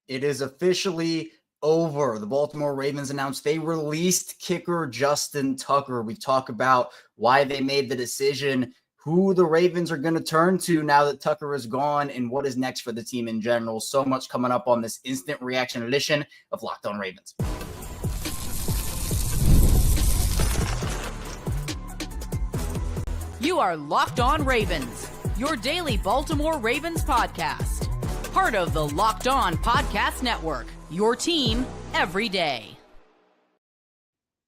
It is officially over. The Baltimore Ravens announced they released kicker Justin Tucker. We talk about why they made the decision, who the Ravens are going to turn to now that Tucker is gone, and what is next for the team in general. So much coming up on this instant reaction edition of Locked On Ravens. You are Locked On Ravens, your daily Baltimore Ravens podcast. Part of the Locked On Podcast Network, your team every day.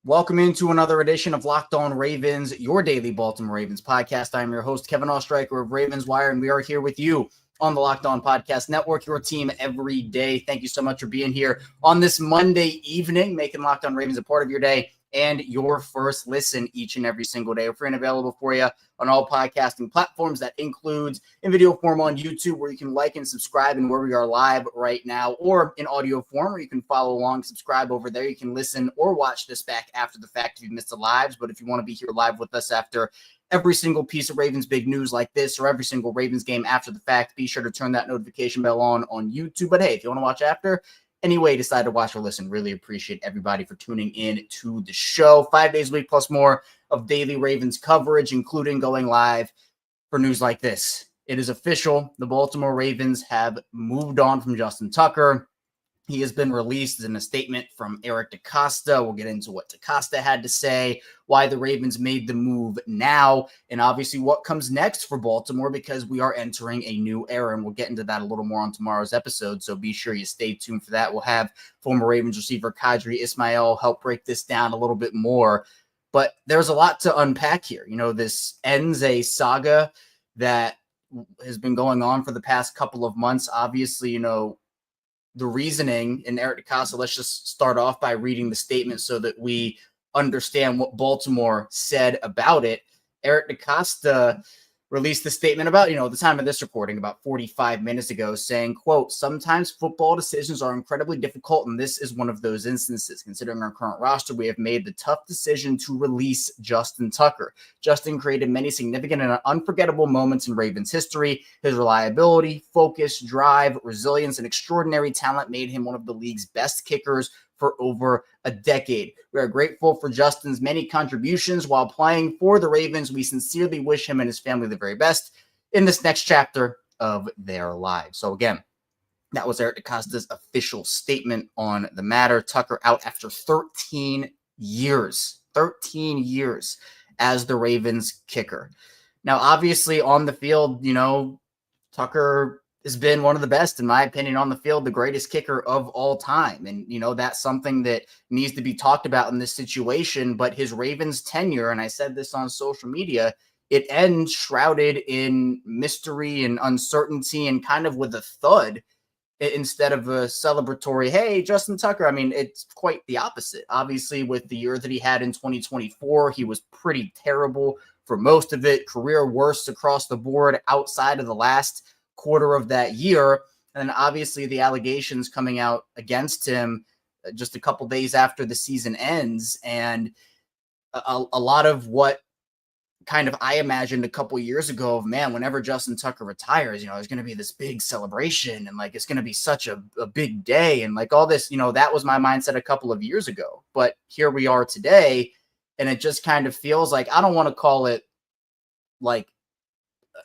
Welcome into another edition of Locked On Ravens, your daily Baltimore Ravens podcast. I'm your host, Kevin Oestreicher of Ravens Wire, and we are here with you on the Locked On Podcast Network, your team every day. Thank you so much for being here on this Monday evening, making Locked On Ravens a part of your day and your first listen each and every single day. We're free and available for you on all podcasting platforms. That includes in video form on YouTube, where you can like and subscribe, and where we are live right now, or in audio form, where you can follow along, subscribe over there. You can listen or watch this back after the fact if you've missed the lives. But if you want to be here live with us after every single piece of Ravens big news like this, or every single Ravens game after the fact, be sure to turn that notification bell on YouTube. But hey, if you want to watch after, anyway, decide to watch or listen. Really appreciate everybody for tuning in to the show. 5 days a week plus more of daily Ravens coverage, including going live for news like this. It is official. The Baltimore Ravens have moved on from Justin Tucker. He has been released in a statement from Eric DeCosta. We'll get into what DeCosta had to say, why the Ravens made the move now, and obviously what comes next for Baltimore, because we are entering a new era, and we'll get into that a little more on tomorrow's episode, so be sure you stay tuned for that. We'll have former Ravens receiver Qadry Ismail help break this down a little bit more, but there's a lot to unpack here. You know, this ends a saga that has been going on for the past couple of months. Obviously, you know, the reasoning in Eric DeCosta, let's just start off by reading the statement so that we understand what Baltimore said about it. Eric DeCosta released the statement about, the time of this recording, about 45 minutes ago, saying, quote, "Sometimes football decisions are incredibly difficult, and this is one of those instances. Considering our current roster, we have made the tough decision to release Justin Tucker. Justin created many significant and unforgettable moments in Ravens history. His reliability, focus, drive, resilience, and extraordinary talent made him one of the league's best kickers for over a decade. We are grateful for Justin's many contributions while playing for the Ravens. We sincerely wish him and his family the very best in this next chapter of their lives." So again, that was Eric DeCosta's official statement on the matter. Tucker out after 13 years as the Ravens kicker. Now, obviously on the field, Tucker has been one of the best, in my opinion, on the field, the greatest kicker of all time. And, that's something that needs to be talked about in this situation. But his Ravens tenure, and I said this on social media, it ends shrouded in mystery and uncertainty and kind of with a thud instead of a celebratory, hey, Justin Tucker. I mean, it's quite the opposite. Obviously, with the year that he had in 2024, he was pretty terrible for most of it, career worst across the board outside of the last quarter of that year. And obviously the allegations coming out against him just a couple days after the season ends. And a lot of what kind of I imagined a couple years ago of, man, whenever Justin Tucker retires, there's going to be this big celebration and like, it's going to be such a big day. And like all this, that was my mindset a couple of years ago, but here we are today. And it just kind of feels like, I don't want to call it like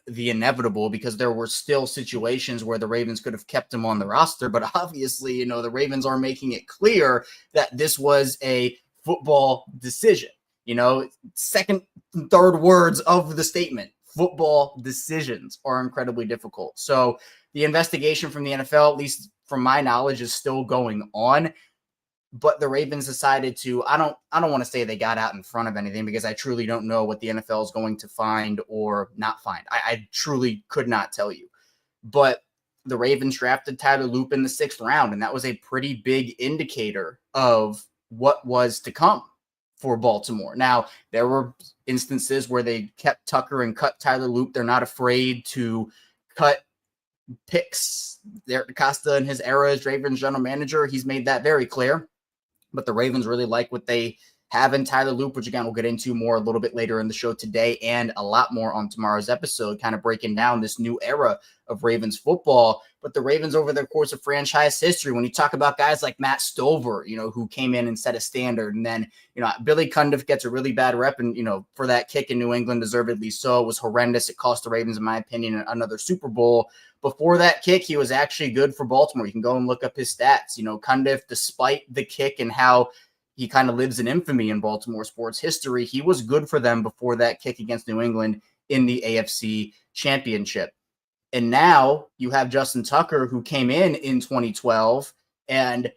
the inevitable, because there were still situations where the Ravens could have kept him on the roster. But obviously, the Ravens are making it clear that this was a football decision. Second, third words of the statement, football decisions are incredibly difficult. So the investigation from the NFL, at least from my knowledge, is still going on. But the Ravens decided to, I don't want to say they got out in front of anything, because I truly don't know what the NFL is going to find or not find. I truly could not tell you. But the Ravens drafted Tyler Loop in the 6th round, and that was a pretty big indicator of what was to come for Baltimore. Now, there were instances where they kept Tucker and cut Tyler Loop. They're not afraid to cut picks. Eric DeCosta in his era as Ravens general manager, he's made that very clear. But the Ravens really like what they having Tyler Loop, which again, we'll get into more a little bit later in the show today and a lot more on tomorrow's episode, kind of breaking down this new era of Ravens football. But the Ravens over their course of franchise history, when you talk about guys like Matt Stover, who came in and set a standard, and then, Billy Cundiff gets a really bad rep, and, for that kick in New England, deservedly so. It was horrendous. It cost the Ravens, in my opinion, another Super Bowl. Before that kick, he was actually good for Baltimore. You can go and look up his stats. Cundiff, despite the kick and how he kind of lives in infamy in Baltimore sports history, he was good for them before that kick against New England in the AFC Championship. And now you have Justin Tucker, who came in 2012, and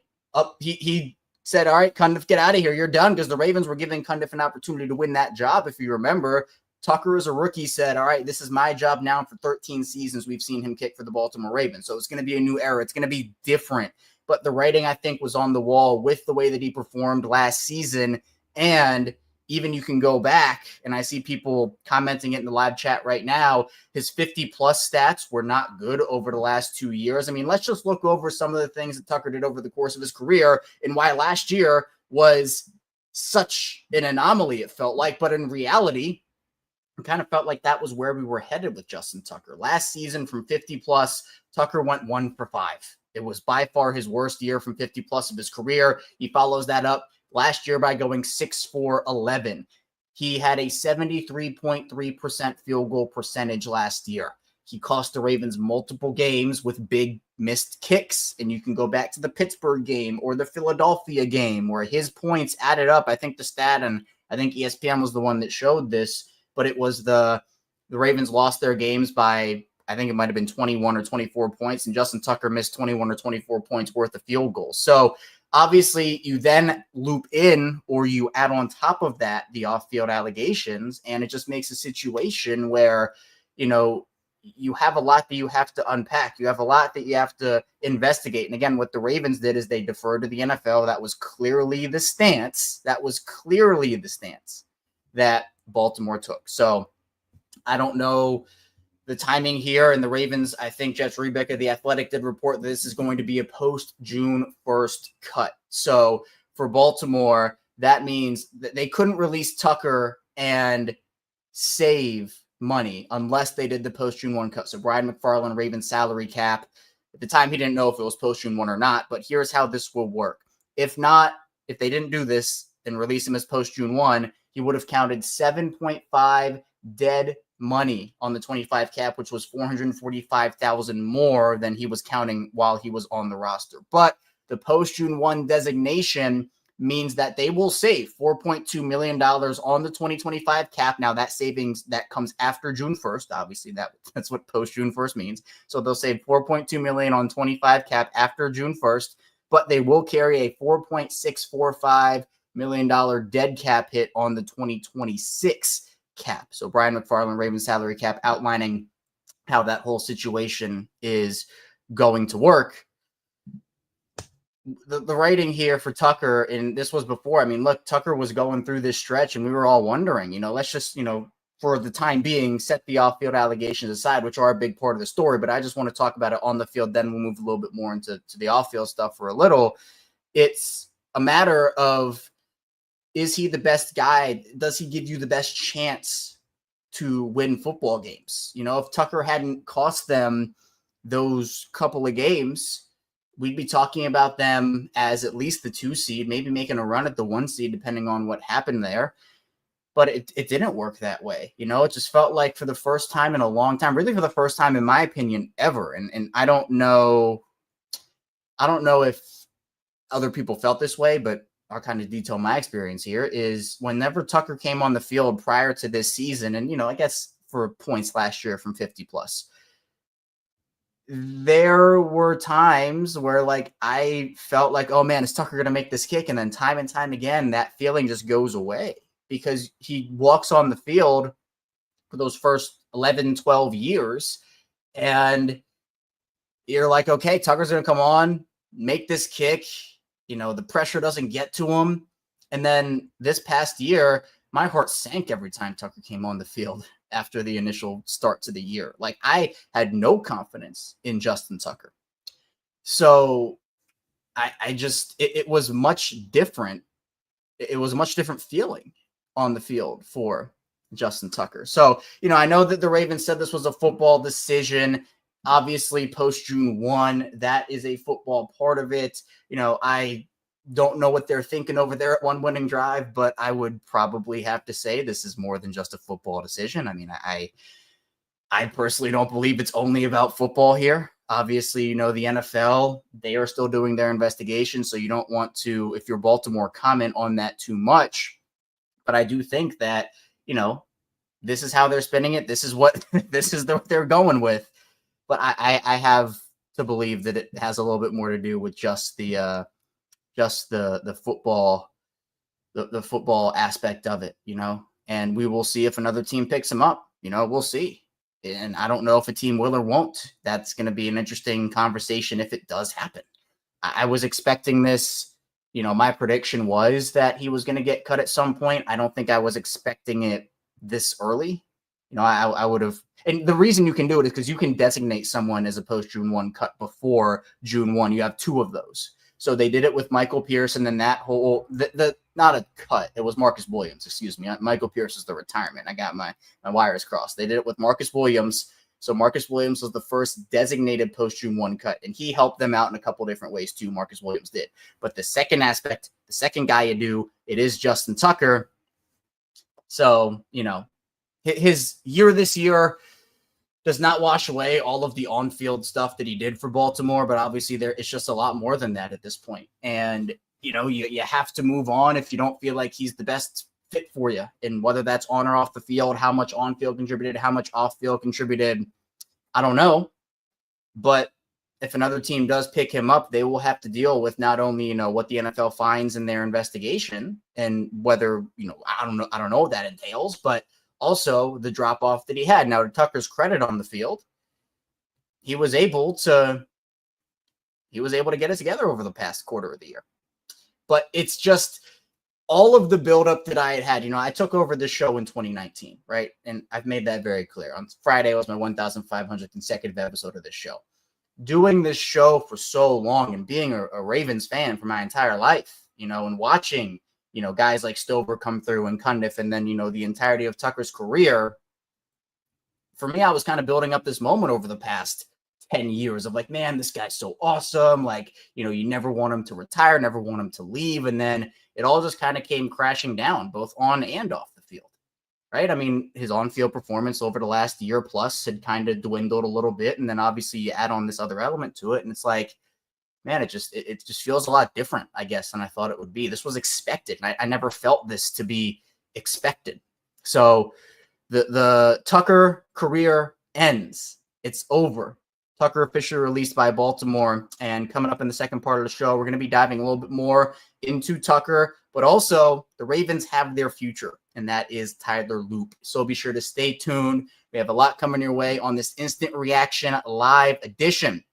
he said, all right, Cundiff, get out of here. You're done, because the Ravens were giving Cundiff an opportunity to win that job. If you remember, Tucker, as a rookie, said, all right, this is my job now. For 13 seasons, we've seen him kick for the Baltimore Ravens. So it's going to be a new era. It's going to be different. But the writing, I think, was on the wall with the way that he performed last season. And even you can go back, and I see people commenting it in the live chat right now, his 50-plus stats were not good over the last 2 years. I mean, let's just look over some of the things that Tucker did over the course of his career and why last year was such an anomaly, it felt like. But in reality, it kind of felt like that was where we were headed with Justin Tucker. Last season, from 50-plus, Tucker went 1 for 5. It was by far his worst year from 50-plus of his career. He follows that up last year by going 6 for 11. He had a 73.3% field goal percentage last year. He cost the Ravens multiple games with big missed kicks. And you can go back to the Pittsburgh game or the Philadelphia game where his points added up. I think the stat, and I think ESPN was the one that showed this, but it was the Ravens lost their games by, I think it might have been 21 or 24 points, and Justin Tucker missed 21 or 24 points worth of field goals. So obviously you then loop in, or you add on top of that, the off-field allegations, and it just makes a situation where, you have a lot that you have to unpack. You have a lot that you have to investigate. And again, what the Ravens did is they deferred to the NFL. That was clearly the stance. That Baltimore took. So I don't know the timing here, and the Ravens, I think Jets Rebeck of The Athletic did report that this is going to be a post-June 1st cut. So for Baltimore, that means that they couldn't release Tucker and save money unless they did the post-June 1 cut. So Brian McFarland, Ravens salary cap. At the time, he didn't know if it was post-June 1 or not, but here's how this will work. If they didn't do this and release him as post-June 1, he would have counted 7.5 dead money on the 25 cap, which was $445,000 more than he was counting while he was on the roster. But the post-June 1 designation means that they will save $4.2 million on the 2025 cap. Now, that savings, that comes after June 1st. Obviously, that's what post-June 1st means. So they'll save $4.2 million on 25 cap after June 1st, but they will carry a $4.645 million dead cap hit on the 2026 cap. So Brian McFarland, Ravens salary cap, outlining how that whole situation is going to work. The writing here for Tucker, and this was before, look, Tucker was going through this stretch and we were all wondering, let's just, for the time being, set the off-field allegations aside, which are a big part of the story, but I just want to talk about it on the field. Then we'll move a little bit more into the off-field stuff for a little. It's a matter of, is he the best guy? Does he give you the best chance to win football games? If Tucker hadn't cost them those couple of games, we'd be talking about them as at least the 2 seed, maybe making a run at the 1 seed, depending on what happened there. But it didn't work that way. It just felt like for the first time in a long time, really for the first time, in my opinion, ever. And I don't know if other people felt this way, but I'll kind of detail my experience here, is whenever Tucker came on the field prior to this season, and, I guess for points last year from 50-plus, there were times where, I felt like, oh, man, is Tucker going to make this kick? And then time and time again, that feeling just goes away because he walks on the field for those first 11, 12 years, and you're like, okay, Tucker's going to come on, make this kick. The pressure doesn't get to him. And then this past year, my heart sank every time Tucker came on the field after the initial start to the year. I had no confidence in Justin Tucker. So it was much different it was a much different feeling on the field for Justin Tucker. So, I know that the Ravens said this was a football decision. Obviously, post June 1, that is a football part of it. I don't know what they're thinking over there at one winning drive, but I would probably have to say this is more than just a football decision. I mean, I personally don't believe it's only about football here. Obviously, the NFL, they are still doing their investigation, so you don't want to, if you're Baltimore, comment on that too much. But I do think that, this is how they're spending it. This is what what they're going with. But I have to believe that it has a little bit more to do with just the football, the football aspect of it, and we will see if another team picks him up. We'll see. And I don't know if a team will or won't. That's going to be an interesting conversation if it does happen. I was expecting this. My prediction was that he was going to get cut at some point. I don't think I was expecting it this early. I would have. And the reason you can do it is because you can designate someone as a post-June 1 cut before June 1. You have two of those. So they did it with Michael Pierce, and then that whole not a cut. It was Marcus Williams. Excuse me. Michael Pierce is the retirement. I got my wires crossed. They did it with Marcus Williams. So Marcus Williams was the first designated post-June 1 cut, and he helped them out in a couple different ways too. Marcus Williams did. But the second aspect, the second guy you do, it is Justin Tucker. So his year this year does not wash away all of the on-field stuff that he did for Baltimore, but obviously it's just a lot more than that at this point. And, you have to move on if you don't feel like he's the best fit for you. And whether that's on or off the field, how much on-field contributed, how much off-field contributed, I don't know. But if another team does pick him up, they will have to deal with not only, what the NFL finds in their investigation and whether, I don't know what that entails, but also the drop-off that he had. Now, to Tucker's credit on the field, he was able to get it together over the past quarter of the year. But it's just all of the buildup that I had. I took over this show in 2019, right? And I've made that very clear. On Friday was my 1,500th consecutive episode of this show. Doing this show for so long and being a Ravens fan for my entire life, and watching guys like Stover come through and Cundiff, and then, the entirety of Tucker's career. For me, I was kind of building up this moment over the past 10 years of like, man, this guy's so awesome. Like, you never want him to retire, never want him to leave. And then it all just kind of came crashing down, both on and off the field, right? I mean, his on-field performance over the last year plus had kind of dwindled a little bit. And then obviously you add on this other element to it. And it's like, man, it just feels a lot different, I guess, than I thought it would be. This was expected. And I never felt this to be expected. So the Tucker career ends. It's over. Tucker officially released by Baltimore. And coming up in the second part of the show, we're going to be diving a little bit more into Tucker, but also the Ravens have their future, and that is Tyler Loop. So be sure to stay tuned. We have a lot coming your way on this instant reaction live edition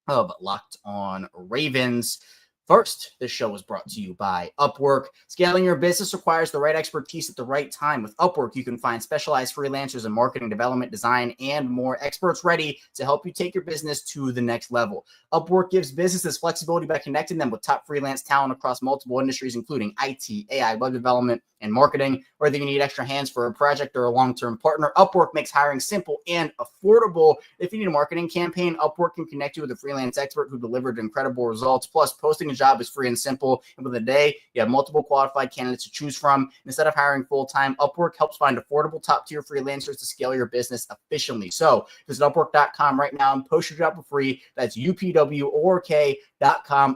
of Locked On Ravens. First, this show is brought to you by Upwork. Scaling your business requires the right expertise at the right time. With Upwork, you can find specialized freelancers in marketing, development, design, and more, experts ready to help you take your business to the next level. Upwork gives businesses flexibility by connecting them with top freelance talent across multiple industries, including IT, AI, web development, and marketing. Whether you need extra hands for a project or a long-term partner, Upwork makes hiring simple and affordable. If you need a marketing campaign, Upwork can connect you with a freelance expert who delivered incredible results. Plus, posting a job is free and simple. And within a day, you have multiple qualified candidates to choose from. Instead of hiring full-time, Upwork helps find affordable top-tier freelancers to scale your business efficiently. So visit Upwork.com right now and post your job for free. That's UPWORK.com,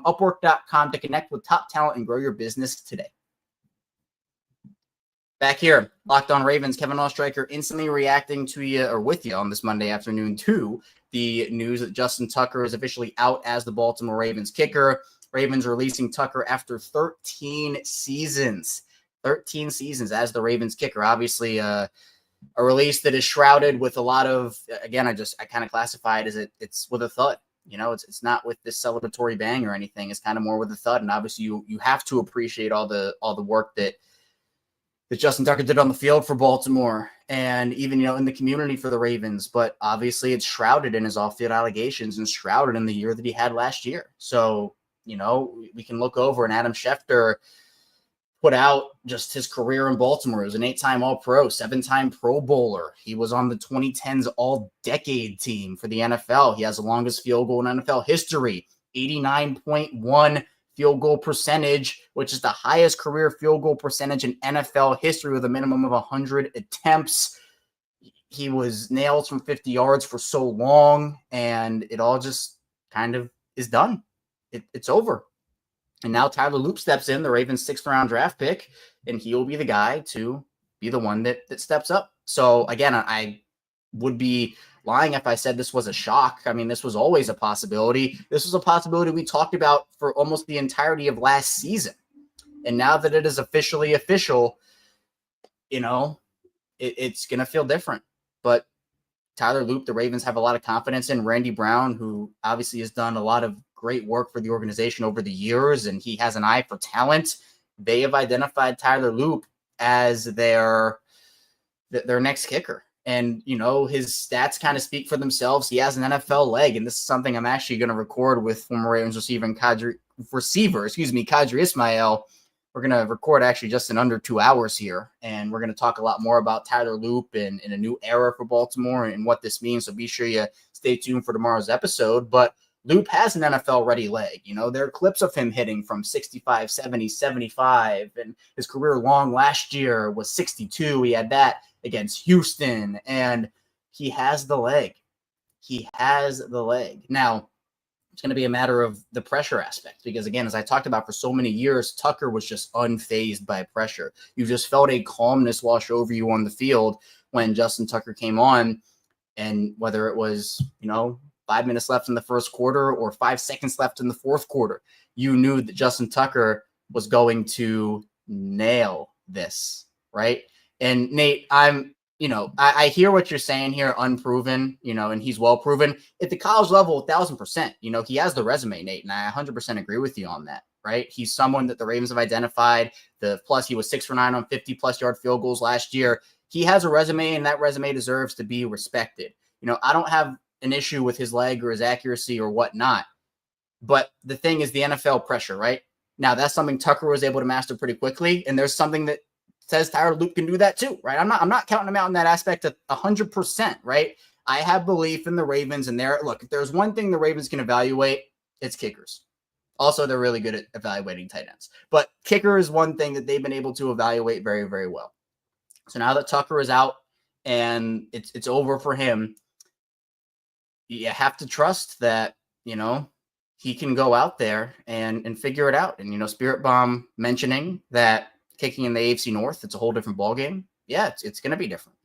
Upwork.com to connect with top talent and grow your business today. Back here, Locked On Ravens, Kevin Oestreicher instantly reacting to you or with you on this Monday afternoon to the news that Justin Tucker is officially out as the Baltimore Ravens kicker. Ravens releasing Tucker after 13 seasons. 13 seasons as the Ravens kicker. Obviously, a release that is shrouded with a lot of, again, I kind of classify it as it's with a thud. It's not with this celebratory bang or anything. It's kind of more with a thud. And obviously, you have to appreciate all the work that Justin Tucker did on the field for Baltimore and even, in the community for the Ravens. But obviously it's shrouded in his off-field allegations and shrouded in the year that he had last year. So, we can look over and Adam Schefter put out just his career in Baltimore. He was an 8-time All-Pro, 7-time Pro Bowler. He was on the 2010s All-Decade team for the NFL. He has the longest field goal in NFL history, 89.1 field goal percentage, which is the highest career field goal percentage in NFL history with a minimum of 100 attempts. He was nailed from 50 yards for so long, and it all just kind of is done. It's over. And now Tyler Loop steps in, the Ravens' 6th-round draft pick, and he will be the guy to be the one that steps up. So, again, I would be lying if I said this was a shock. I mean, this was always a possibility. This was a possibility we talked about for almost the entirety of last season. And now that it is officially official, it's going to feel different. But Tyler Loop, the Ravens have a lot of confidence in. Randy Brown, who obviously has done a lot of great work for the organization over the years, and he has an eye for talent. They have identified Tyler Loop as their next kicker. And, his stats kind of speak for themselves. He has an NFL leg, and this is something I'm actually going to record with former Ravens receiver Qadri Ismail. We're going to record actually just in under 2 hours here, and we're going to talk a lot more about Tyler Loop and in a new era for Baltimore and what this means. So be sure you stay tuned for tomorrow's episode. But Loop has an NFL-ready leg. There are clips of him hitting from 65, 70, 75, and his career long last year was 62. He had that against Houston, and he has the leg. He has the leg. Now, it's going to be a matter of the pressure aspect because, again, as I talked about for so many years, Tucker was just unfazed by pressure. You just felt a calmness wash over you on the field when Justin Tucker came on, and whether it was, 5 minutes left in the first quarter or 5 seconds left in the fourth quarter, you knew that Justin Tucker was going to nail this, right? And Nate, I hear what you're saying here, unproven, and he's well proven at the college level, 1,000%. He has the resume, Nate, and I 100% agree with you on that, right? He's someone that the Ravens have identified. Plus, he was 6 for 9 on 50+ yard field goals last year. He has a resume, and that resume deserves to be respected. I don't have an issue with his leg or his accuracy or whatnot, but the thing is the NFL pressure, right? Now, that's something Tucker was able to master pretty quickly, and there's something that says Tyler Loop can do that too, right? I'm not counting him out in that aspect at 100%, right? I have belief in the Ravens, and if there's one thing the Ravens can evaluate, it's kickers. Also, they're really good at evaluating tight ends, but kicker is one thing that they've been able to evaluate very, very well. So now that Tucker is out and it's over for him, you have to trust that, he can go out there and figure it out. And, Spirit Bomb mentioning that kicking in the AFC North, it's a whole different ballgame. Yeah, it's going to be different.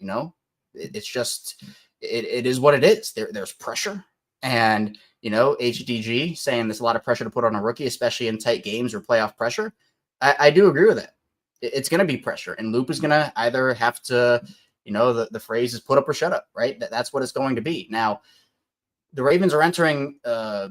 It's just, it is what it is. There's pressure, and, HDG saying there's a lot of pressure to put on a rookie, especially in tight games or playoff pressure. I do agree with that. It's going to be pressure, and Loop is going to either have to, the phrase is put up or shut up, right? That's what it's going to be. Now, the Ravens are entering, a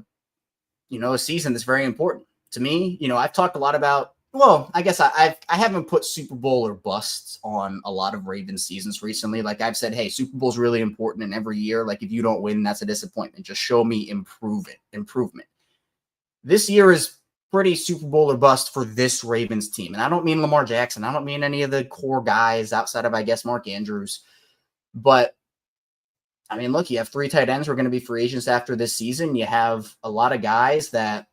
season that's very important to me. I've talked a lot about, I guess I haven't put Super Bowl or busts on a lot of Ravens seasons recently. Like I've said, hey, Super Bowl is really important, and every year, like if you don't win, that's a disappointment. Just show me improvement. This year is pretty Super Bowl or bust for this Ravens team. And I don't mean Lamar Jackson. I don't mean any of the core guys outside of, I guess, Mark Andrews. But I mean, look, you have 3 tight ends who are going to be free agents after this season. You have a lot of guys that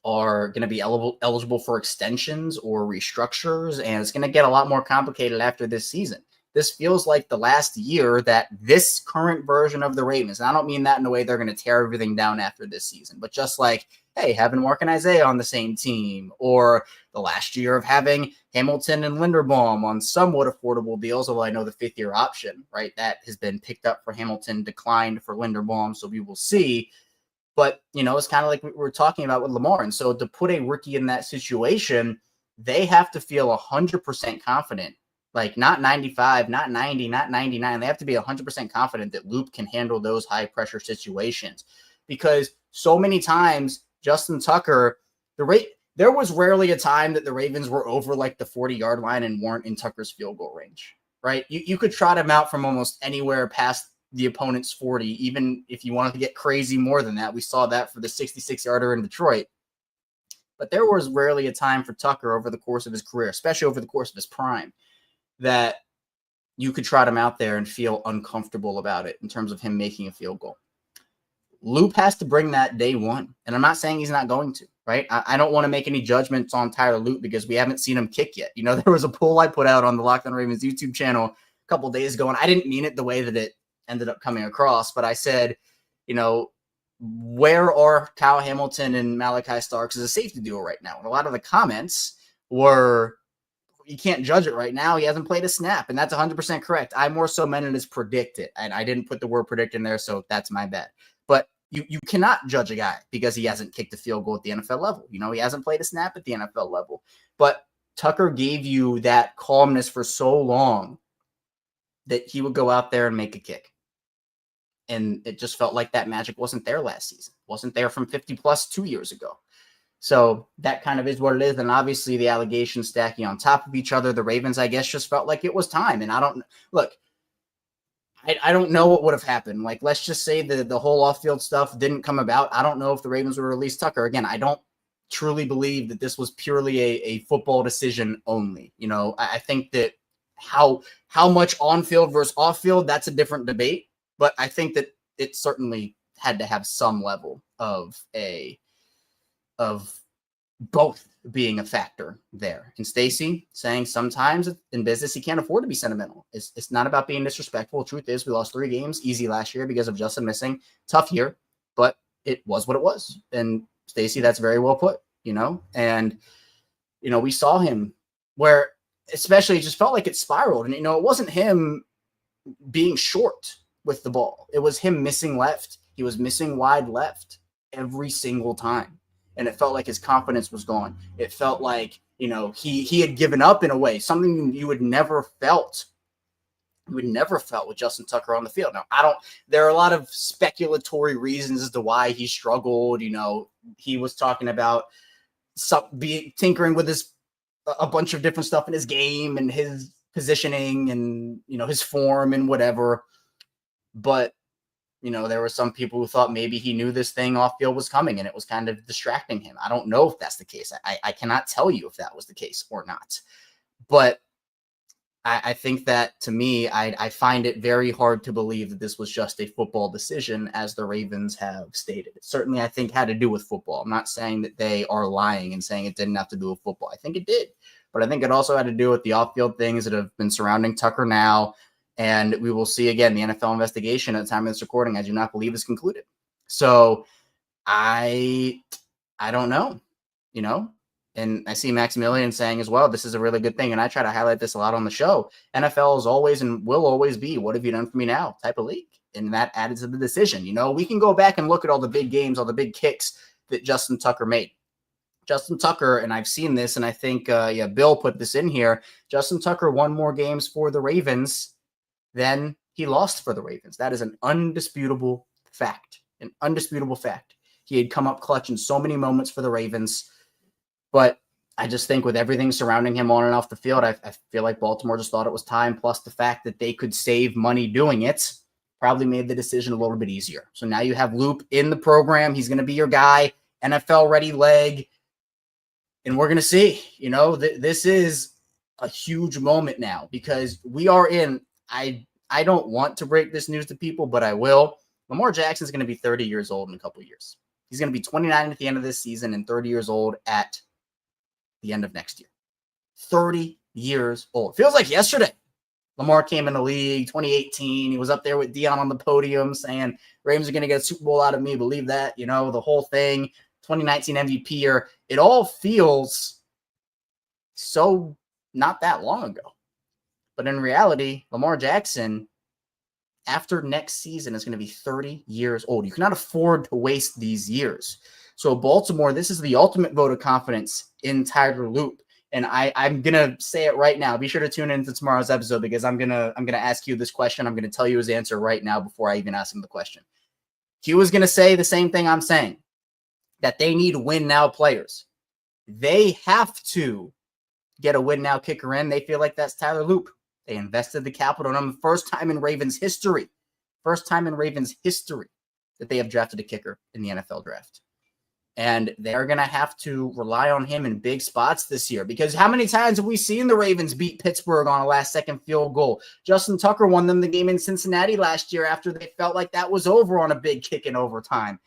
are going to be eligible for extensions or restructures, and it's going to get a lot more complicated after this season. This feels like the last year that this current version of the Ravens, and I don't mean that in a way they're going to tear everything down after this season, but just like, hey, having Mark and Isaiah on the same team, or the last year of having Hamilton and Linderbaum on somewhat affordable deals, although I know the 5th-year option, right, that has been picked up for Hamilton, declined for Linderbaum, so we will see. But, it's kind of like we were talking about with Lamar. And so to put a rookie in that situation, they have to feel 100% confident, like not 95, not 90, not 99. They have to be 100% confident that Loop can handle those high-pressure situations. Because so many times, Justin Tucker, there was rarely a time that the Ravens were over like the 40-yard line and weren't in Tucker's field goal range, right? You could trot him out from almost anywhere past the opponent's 40, even if you wanted to get crazy more than that. We saw that for the 66-yarder in Detroit. But there was rarely a time for Tucker over the course of his career, especially over the course of his prime, that you could trot him out there and feel uncomfortable about it in terms of him making a field goal. Loop has to bring that day one. And I'm not saying he's not going to, right? I don't want to make any judgments on Tyler Loop because we haven't seen him kick yet. There was a poll I put out on the Locked On Ravens YouTube channel a couple days ago, and I didn't mean it the way that it ended up coming across, but I said, where are Kyle Hamilton and Malachi Starks as a safety duo right now? And a lot of the comments were, you can't judge it right now. He hasn't played a snap, and that's 100% correct. I more so meant it as predict it, and I didn't put the word predict in there, so that's my bad. But you cannot judge a guy because he hasn't kicked a field goal at the NFL level. He hasn't played a snap at the NFL level. But Tucker gave you that calmness for so long that he would go out there and make a kick. And it just felt like that magic wasn't there last season. Wasn't there from 50 plus 2 years ago. So that kind of is what it is. And obviously the allegations stacking on top of each other, the Ravens, I guess, just felt like it was time. And I don't know what would have happened. Like, let's just say the whole off-field stuff didn't come about. I don't know if the Ravens would release Tucker. Again, I don't truly believe that this was purely a football decision only. I think that how much on-field versus off-field, that's a different debate. But I think that it certainly had to have some level of both being a factor there. And Stacey saying sometimes in business, you can't afford to be sentimental. It's not about being disrespectful. The truth is we lost 3 games easy last year because of Justin missing. Tough year, but it was what it was. And Stacey, that's very well put, and, we saw him where especially it just felt like it spiraled. And, it wasn't him being short with the ball. It was him missing left. He was missing wide left every single time. And it felt like his confidence was gone. It felt like, he had given up in a way, something you would never felt. You would never felt with Justin Tucker on the field. Now, there are a lot of speculatory reasons as to why he struggled. He was talking about tinkering with a bunch of different stuff in his game and his positioning and, his form and whatever. But, there were some people who thought maybe he knew this thing off field was coming and it was kind of distracting him. I don't know if that's the case. I cannot tell you if that was the case or not. But I think that, to me, I find it very hard to believe that this was just a football decision, as the Ravens have stated. It certainly, I think, had to do with football. I'm not saying that they are lying and saying it didn't have to do with football. I think it did. But I think it also had to do with the off-field things that have been surrounding Tucker now. And we will see, again, the NFL investigation at the time of this recording, I do not believe, is concluded. So I don't know, And I see Maximilian saying as well, this is a really good thing. And I try to highlight this a lot on the show. NFL is always and will always be, what have you done for me now type of league. And that added to the decision. We can go back and look at all the big games, all the big kicks that Justin Tucker made. Justin Tucker, and I've seen this, and I think, Bill put this in here. Justin Tucker won more games for the Ravens than he lost for the Ravens. That is an undisputable fact. He had come up clutch in so many moments for the Ravens. But I just think with everything surrounding him on and off the field, I feel like Baltimore just thought it was time. Plus the fact that they could save money doing it probably made the decision a little bit easier. So now you have Loop in the program. He's going to be your guy, NFL ready leg. And we're going to see, this is a huge moment now because we are in, I don't want to break this news to people, but I will. Lamar Jackson's going to be 30 years old in a couple of years. He's going to be 29 at the end of this season and 30 years old at the end of next year. 30 years old. Feels like yesterday. Lamar came in the league, 2018. He was up there with Deion on the podium saying, Ravens are going to get a Super Bowl out of me. Believe that, the whole thing. 2019 MVP year. It all feels so not that long ago. But in reality, Lamar Jackson, after next season, is going to be 30 years old. You cannot afford to waste these years. So Baltimore, this is the ultimate vote of confidence in Tyler Loop. And I'm going to say it right now. Be sure to tune in to tomorrow's episode because I'm going to ask you this question. I'm going to tell you his answer right now before I even ask him the question. Q is going to say the same thing I'm saying, that they need win-now players. They have to get a win-now kicker in. They feel like that's Tyler Loop. They invested the capital in him. First time in Ravens history that they have drafted a kicker in the NFL draft. And they're going to have to rely on him in big spots this year, because how many times have we seen the Ravens beat Pittsburgh on a last-second field goal? Justin Tucker won them the game in Cincinnati last year after they felt like that was over on a big kick in overtime.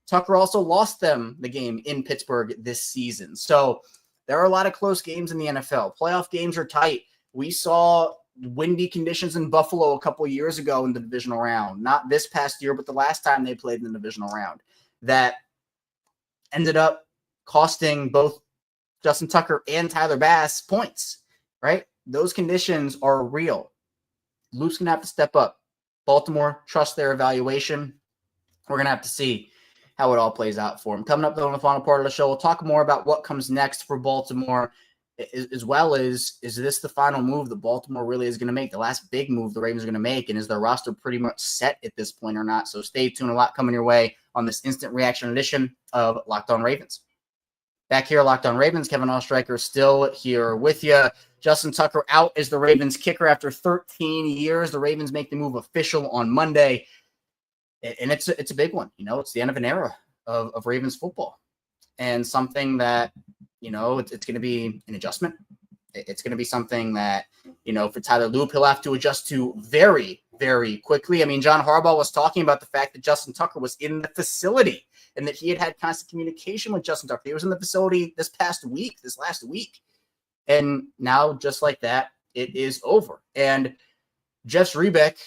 Tucker also lost them the game in Pittsburgh this season. So there are a lot of close games in the NFL. Playoff games are tight. We saw windy conditions in Buffalo a couple of years ago in the divisional round. Not this past year, but the last time they played in the divisional round. That ended up costing both Justin Tucker and Tyler Bass points, right? Those conditions are real. Loop's going to have to step up. Baltimore, trust their evaluation. We're going to have to see how it all plays out for him. Coming up, though, in the final part of the show, we'll talk more about what comes next for Baltimore, as well as, is this the final move that Baltimore really is going to make, the last big move the Ravens are going to make, and is their roster pretty much set at this point or not? So stay tuned. A lot coming your way on this instant reaction edition of Locked On Ravens. Back here, Locked On Ravens, Kevin Oestreicher still here with you. Justin Tucker out as the Ravens kicker after 13 years. The Ravens make the move official on Monday, and it's a big one. You know, it's the end of an era of Ravens football, and something that, you know, it's going to be an adjustment. It's going to be something that, you know, for Tyler Loop, he'll have to adjust to very, very quickly. I mean, John Harbaugh was talking about the fact that Justin Tucker was in the facility and that he had constant communication with Justin Tucker. He was in the facility this last week. And now, just like that, it is over. And Jeff Rebeck,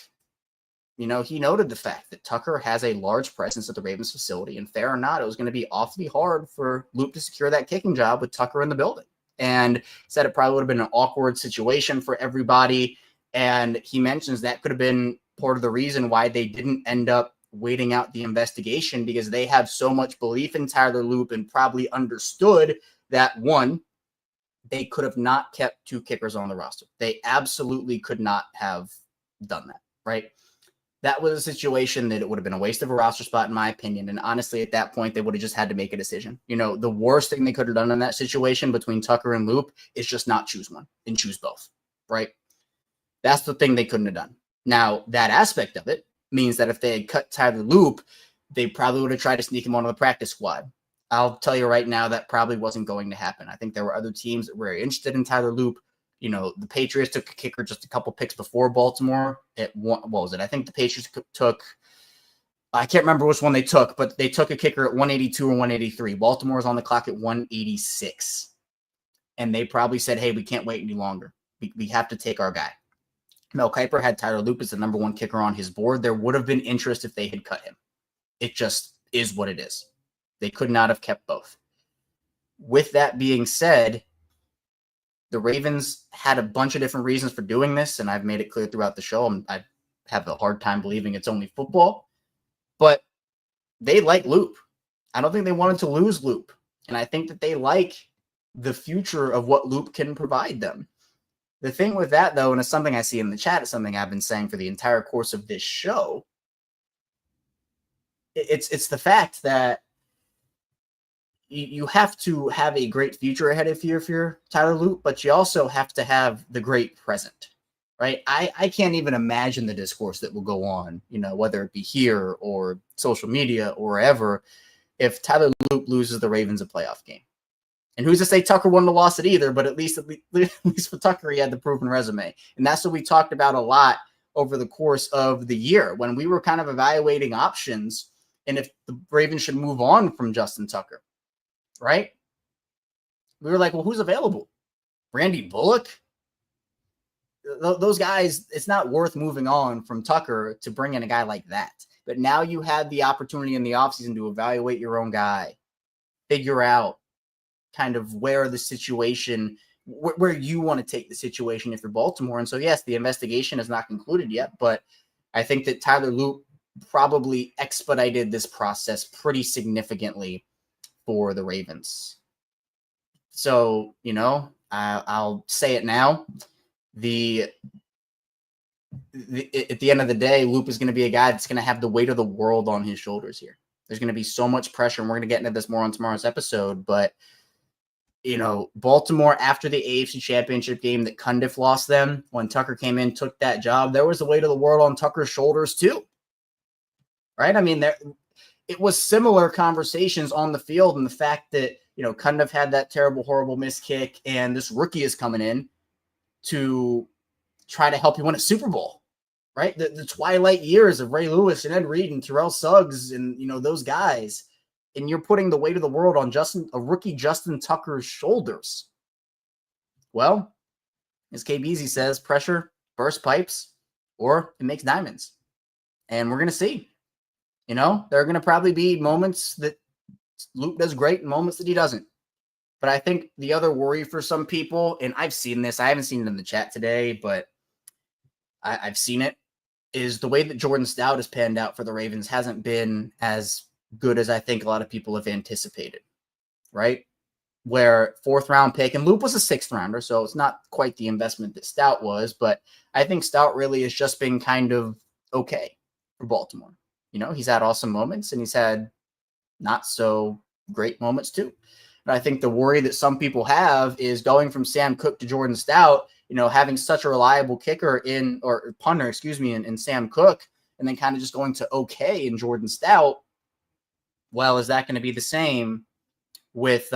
you know, he noted the fact that Tucker has a large presence at the Ravens facility, and fair or not, it was going to be awfully hard for Luke to secure that kicking job with Tucker in the building. And said it probably would have been an awkward situation for everybody. And he mentions that could have been part of the reason why they didn't end up waiting out the investigation, because they have so much belief in Tyler Loop and probably understood that, one, they could have not kept two kickers on the roster. They absolutely could not have done that, right? That was a situation that it would have been a waste of a roster spot, in my opinion. And honestly, at that point, they would have just had to make a decision. You know, the worst thing they could have done in that situation between Tucker and Loop is just not choose one and choose both, right? That's the thing they couldn't have done. Now, that aspect of it means that if they had cut Tyler Loop, they probably would have tried to sneak him onto the practice squad. I'll tell you right now, that probably wasn't going to happen. I think there were other teams that were interested in Tyler Loop. You know, the Patriots took a kicker just a couple picks before Baltimore. What was it? I think the Patriots took, I can't remember which one they took, but they took a kicker at 182 or 183. Baltimore's on the clock at 186. And they probably said, hey, we can't wait any longer. We have to take our guy. Mel Kiper had Tyler Loop as the number one kicker on his board. There would have been interest if they had cut him. It just is what it is. They could not have kept both. With that being said, the Ravens had a bunch of different reasons for doing this, and I've made it clear throughout the show. I have a hard time believing it's only football, but they like Loop. I don't think they wanted to lose Loop, and I think that they like the future of what Loop can provide them. The thing with that, though, and it's something I see in the chat, it's something I've been saying for the entire course of this show, it's the fact that you have to have a great future ahead of you if you're Tyler Loop, but you also have to have the great present, right? I can't even imagine the discourse that will go on, you know, whether it be here or social media or wherever, if Tyler Loop loses the Ravens a playoff game. And who's to say Tucker wouldn't have lost it either, but at least for Tucker, he had the proven resume. And that's what we talked about a lot over the course of the year when we were kind of evaluating options and if the Ravens should move on from Justin Tucker. Right? We were like, well, who's available? Randy Bullock? Those guys, it's not worth moving on from Tucker to bring in a guy like that. But now you had the opportunity in the offseason to evaluate your own guy, figure out kind of where the situation, where you want to take the situation if you're Baltimore. And so, yes, the investigation is not concluded yet, but I think that Tyler Loop probably expedited this process pretty significantly for the Ravens. So, you know, I'll say it now. At the end of the day, Loop is going to be a guy that's going to have the weight of the world on his shoulders here. There's going to be so much pressure, and we're going to get into this more on tomorrow's episode. But, you know, Baltimore, after the AFC Championship game that Cundiff lost them, when Tucker came in, took that job, there was the weight of the world on Tucker's shoulders too. Right? I mean, it was similar conversations on the field, and the fact that, kind of had that terrible, horrible missed kick, and this rookie is coming in to try to help you win a Super Bowl, right? The twilight years of Ray Lewis and Ed Reed and Terrell Suggs and, those guys, and you're putting the weight of the world on a rookie Justin Tucker's shoulders. Well, as KBZ says, pressure bursts pipes, or it makes diamonds. And we're going to see. There are going to probably be moments that Luke does great and moments that he doesn't. But I think the other worry for some people, and I've seen this, I haven't seen it in the chat today, but I've seen it, is the way that Jordan Stout has panned out for the Ravens hasn't been as good as I think a lot of people have anticipated, right? Where 4th round pick, and Luke was a 6th rounder, so it's not quite the investment that Stout was, but I think Stout really has just been kind of okay for Baltimore. He's had awesome moments, and he's had not so great moments too. But I think the worry that some people have is going from Sam Cook to Jordan Stout, having such a reliable kicker in Sam Cook, and then kind of just going to okay in Jordan Stout. Well, is that going to be the same with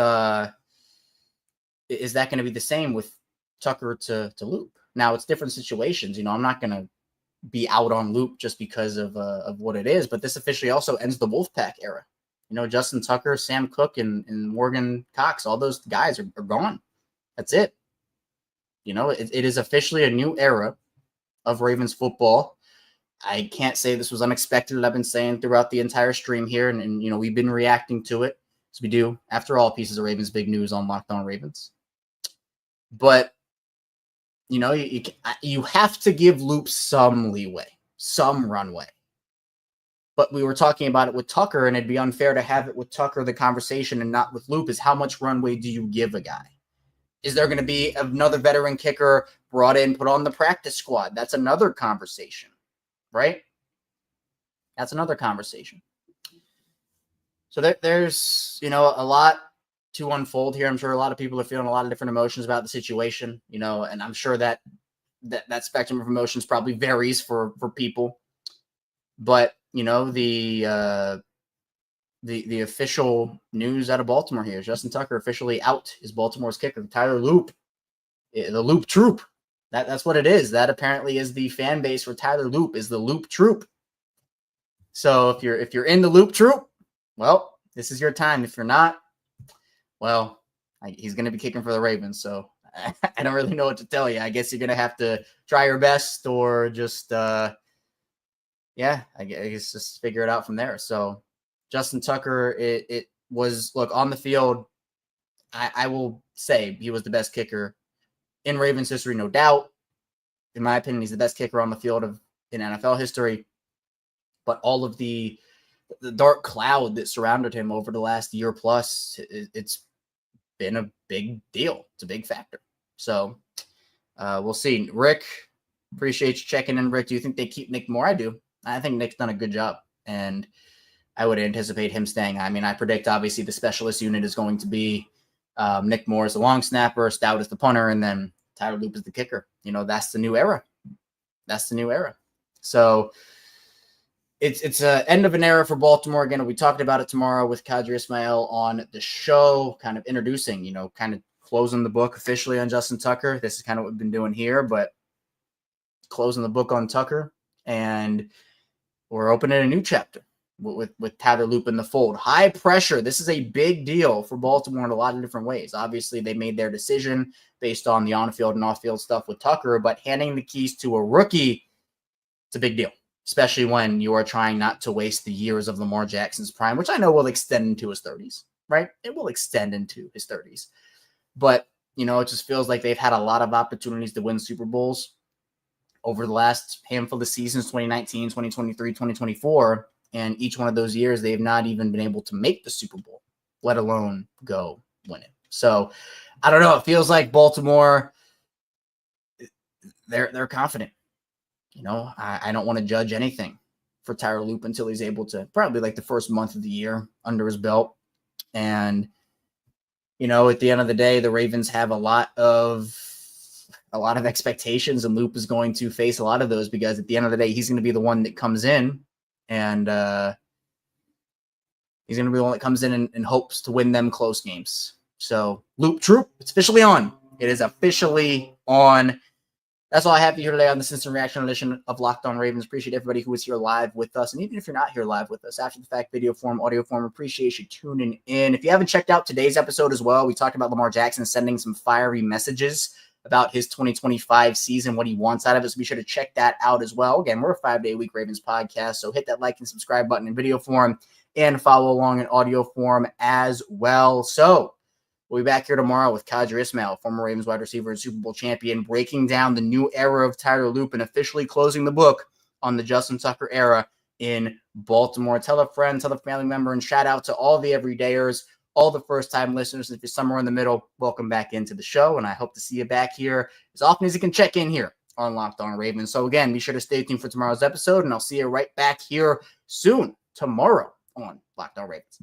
Tucker to Loop? Now, it's different situations. I'm not going to be out on Loop just because of what it is, but this officially also ends the Wolfpack era. Justin Tucker, Sam Cook, and Morgan Cox, all those guys are gone. That's it. It is officially a new era of Ravens football. I can't say this was unexpected. I've been saying throughout the entire stream here, and we've been reacting to it, as we do after all pieces of Ravens big news on Locked On Ravens. But you have to give Loop some leeway, some runway. But we were talking about it with Tucker, and it'd be unfair to have it with Tucker, the conversation, and not with Loop, is how much runway do you give a guy? Is there going to be another veteran kicker brought in, put on the practice squad? That's another conversation, right? That's another conversation. So there's, a lot to unfold here. I'm sure a lot of people are feeling a lot of different emotions about the situation, and I'm sure that spectrum of emotions probably varies for people. But, the official news out of Baltimore here is Justin Tucker officially out is Baltimore's kicker, Tyler Loop, the Loop Troop. That's what it is. That apparently is the fan base for Tyler Loop, is the Loop Troop. So if you're in the Loop Troop, well, this is your time. If you're not, well, he's going to be kicking for the Ravens. So I don't really know what to tell you. I guess you're going to have to try your best, or just, I guess just figure it out from there. So Justin Tucker, it was, look, on the field, I will say he was the best kicker in Ravens history, no doubt. In my opinion, he's the best kicker on the field in NFL history. But all of the dark cloud that surrounded him over the last year plus, it's been a big deal. It's a big factor. So we'll see. Rick, appreciate you checking in. Rick, do you think they keep Nick Moore? I do. I think Nick's done a good job, and I would anticipate him staying. I mean, I predict obviously the specialist unit is going to be Nick Moore as the long snapper, Stout as the punter, and then Tyler Loop as the kicker. That's the new era. That's the new era. So it's an end of an era for Baltimore. Again, we talked about it tomorrow with Kadri Ismail on the show, kind of introducing, kind of closing the book officially on Justin Tucker. This is kind of what we've been doing here, but closing the book on Tucker, and we're opening a new chapter with Tyler Loop in the fold. High pressure. This is a big deal for Baltimore in a lot of different ways. Obviously, they made their decision based on the on-field and off-field stuff with Tucker, but handing the keys to a rookie, it's a big deal, especially when you are trying not to waste the years of Lamar Jackson's prime, which I know will extend into his 30s, right? It will extend into his 30s. But, it just feels like they've had a lot of opportunities to win Super Bowls over the last handful of seasons, 2019, 2023, 2024. And each one of those years, they've not even been able to make the Super Bowl, let alone go win it. So I don't know. It feels like Baltimore, they're confident. I don't want to judge anything for Tyler Loop until he's able to, probably like the first month of the year under his belt. And, at the end of the day, the Ravens have a lot of expectations, and Loop is going to face a lot of those, because at the end of the day, he's going to be the one that comes in and He's going to be the one that comes in and hopes to win them close games. So, Loop Troop, it's officially on. It is officially on. That's all I have for you today on this instant reaction edition of Locked On Ravens. Appreciate everybody who was here live with us. And even if you're not here live with us, after the fact, video form, audio form, appreciate you tuning in. If you haven't checked out today's episode as well, we talked about Lamar Jackson sending some fiery messages about his 2025 season, what he wants out of it. So be sure to check that out as well. Again, we're a 5-day-a-week Ravens podcast, so hit that like and subscribe button in video form and follow along in audio form as well. So we'll be back here tomorrow with Qadry Ismail, former Ravens wide receiver and Super Bowl champion, breaking down the new era of Tyler Loop and officially closing the book on the Justin Tucker era in Baltimore. Tell a friend, tell a family member, and shout out to all the everydayers, all the first-time listeners. If you're somewhere in the middle, welcome back into the show, and I hope to see you back here as often as you can check in here on Locked On Ravens. So again, be sure to stay tuned for tomorrow's episode, and I'll see you right back here soon tomorrow on Locked On Ravens.